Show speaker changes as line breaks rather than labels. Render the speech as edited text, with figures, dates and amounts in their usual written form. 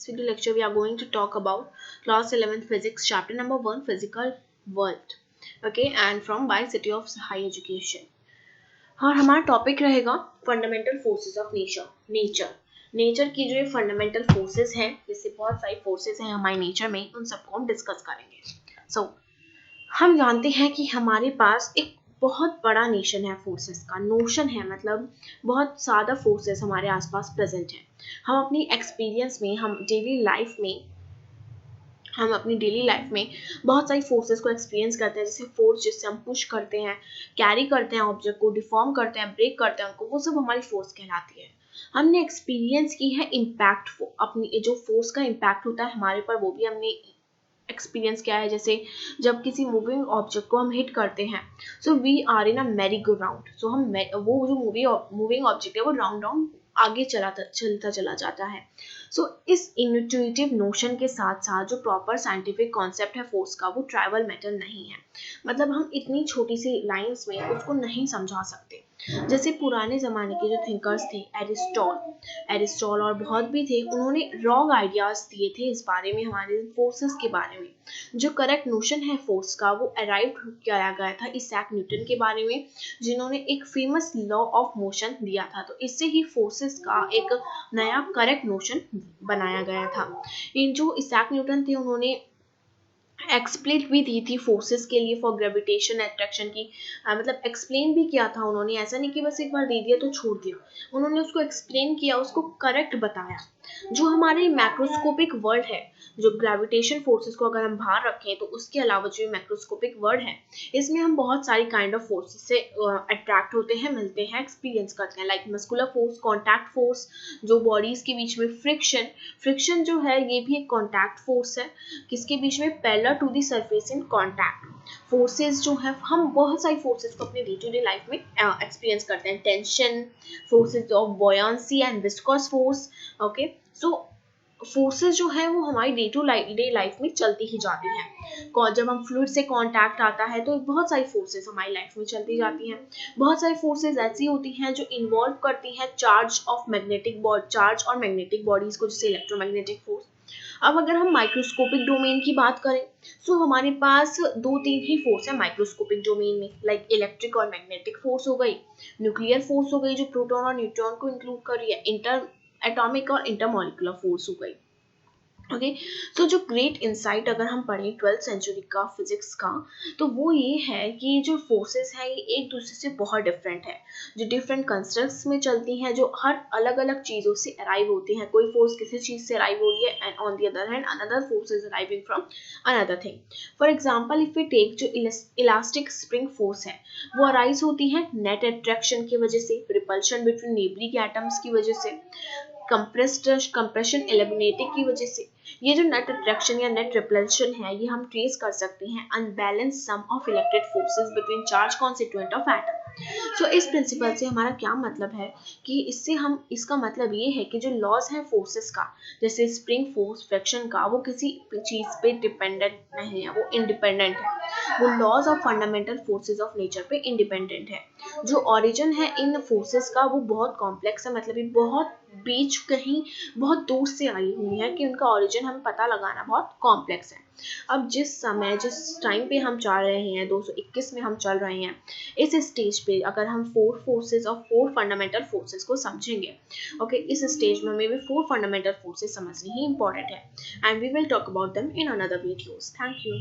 this video lecture we are going to talk about class 11th physics chapter number 1 physical world. Okay, and from by City of High Education. और हमारा topic रहेगा fundamental forces of nature की जो ये fundamental forces हैं, जैसे बहुत सारी फोर्सेस हैं हमारे नेचर में, उन सबको हम डिस्कस करेंगे. हम जानते हैं कि हमारे पास एक बहुत बड़ा नेशन है, फोर्सेस का नोशन है, मतलब बहुत ज़्यादा फोर्सेस हमारे आसपास प्रेजेंट हैं. हम अपनी एक्सपीरियंस में, हम अपनी डेली लाइफ में बहुत सारी फोर्सेस को एक्सपीरियंस करते हैं. जैसे फोर्स जिससे हम पुश करते हैं, कैरी करते हैं ऑब्जेक्ट को, डिफॉर्म करते हैं, ब्रेक करते हैं उनको, वो सब हमारी फोर्स कहलाती है. हमने एक्सपीरियंस की है इम्पैक्ट, अपनी जो फोर्स का इम्पैक्ट होता है हमारे पर, वो भी हमने एक्सपीरियंस क्या है. जैसे जब किसी मूविंग ऑब्जेक्ट को हम हिट करते हैं, so we are in a merry go round. So हम वो जो मूविंग ऑब्जेक्ट है वो राउंड आगे चलता चला जाता है. सो इस इंट्यूटिव नोशन के साथ साथ जो प्रॉपर साइंटिफिक कॉन्सेप्ट है फोर्स का, वो ट्राइवल मैटर नहीं है. मतलब हम इतनी छोटी सी लाइंस में उसको नहीं समझा सकते. जैसे पुराने ज़माने के जो थिंकर्स थे, एरिस्टॉल और बहुत भी थे, उन्होंने रॉन्ग आइडियाज़ दिए थे इस बारे में, हमारे फोर्सेस के बारे में. जो करेक्ट नोशन है फोर्स का, वो अराइव किया गया था इसैक न्यूटन के बारे में, जिन्होंने एक फेमस लॉ ऑफ मोशन दिया था. तो इससे ही फोर्सेस का एक नया करेक्ट नोशन बनाया गया था. इन जो इसैक न्यूटन थे, उन्होंने एक्सप्लेन भी दी थी फोर्सेस के लिए, फॉर ग्रेविटेशन अट्रैक्शन की. मतलब एक्सप्लेन भी किया था उन्होंने, ऐसा नहीं कि बस एक बार दे दिया तो छोड़ दिया. उन्होंने उसको एक्सप्लेन किया, उसको करेक्ट बताया. जो हमारे मैक्रोस्कोपिक वर्ल्ड है, जो ग्रेविटेशन फोर्सेस को अगर हम बाहर रखें, तो उसके अलावा जो मैक्रोस्कोपिक वर्ल्ड है, इसमें हम बहुत सारी काइंड ऑफ फोर्सेस से अट्रैक्ट होते हैं, मिलते हैं, एक्सपीरियंस करते हैं. Like muscular force, contact force, जो बॉडीज के बीच में फ्रिक्शन जो है, ये भी एक कॉन्टैक्ट फोर्स है. किसके बीच में? Parallel to the surface in contact. Forces जो है, हम बहुत सारी फोर्सेस को अपने डे टू डे लाइफ में एक्सपीरियंस करते हैं. Tension, forces of buoyancy and viscous force. Okay, so forces जो है वो हमारी डे टू डे लाइफ में चलती ही जाती हैं. जब हम फ्लूइड से कांटेक्ट आता है, तो बहुत सारी फोर्सेस हमारी लाइफ में चलती जाती हैं. बहुत सारी फोर्सेस ऐसी होती हैं जो इन्वॉल्व करती हैं चार्ज और मैग्नेटिक बॉडीज को, जैसे इलेक्ट्रोमैग्नेटिक फोर्स. अब अगर हम माइक्रोस्कोपिक डोमेन की बात करें, सो हमारे पास 2-3 ही फोर्स है माइक्रोस्कोपिक डोमेन में. लाइक इलेक्ट्रिक और मैग्नेटिक फोर्स हो गई, न्यूक्लियर फोर्स हो गई जो प्रोटॉन और न्यूट्रॉन को इंक्लूड कर रही है, इंटर एटॉमिक और इंटरमॉलिक्यूलर फोर्स हो गई. ओके, सो जो ग्रेट इंसाइट अगर हम पढ़ें 12th सेंचुरी का फिजिक्स का, तो वो ये है कि जो फोर्सेस है ये एक दूसरे से बहुत डिफरेंट है, जो डिफरेंट कंस्ट्रक्ट्स में चलती हैं, जो हर अलग अलग चीज़ों से अराइव होती हैं. कोई फोर्स किसी चीज़ से अराइव हो रही है, and on the other hand another force is arriving from another thing. For example, if we take जो इलास्टिक स्प्रिंग फोर्स है, वो अराइज होती है नेट अट्रैक्शन की वजह से, रिपल्शन बिटवीन नेबरिंग एटम्स की वजह से, कंप्रेशन इलेमिनेटिंग की वजह से. ये जो नेट अट्रैक्शन या नेट रिपल्शन है, ये हम ट्रेस कर सकते हैं unbalance sum of electric forces between charge constituent of atom. So इस प्रिंसिपल से हमारा क्या मतलब है कि इसका मतलब ये है कि जो लॉज हैं फोर्सेस का, जैसे स्प्रिंग फोर्स, फ्रिक्शन का, वो किसी चीज पे डिपेंडेंट नहीं है, वो इंडिपेंडेंट है. वो laws of fundamental forces of nature पे इंडिपेंडेंट है. जो ओरिजिन है इन फोर्सेस का, वो बहुत कॉम्प्लेक्स है. मतलब ये बहुत बीच कहीं बहुत दूर से आई हुई है, कि उनका ओरिजिन हमें पता लगाना बहुत कॉम्प्लेक्स है. अब जिस टाइम पे हम चल रहे हैं, 221 में हम चल रहे हैं, इस स्टेज पे अगर हम 4 फंडामेंटल फोर्सेस को समझेंगे, ओके, इस स्टेज में हमें भी 4 फंडामेंटल फोर्सेस समझनी ही इंपॉर्टेंट है. And we will talk about them in another videos. Thank you.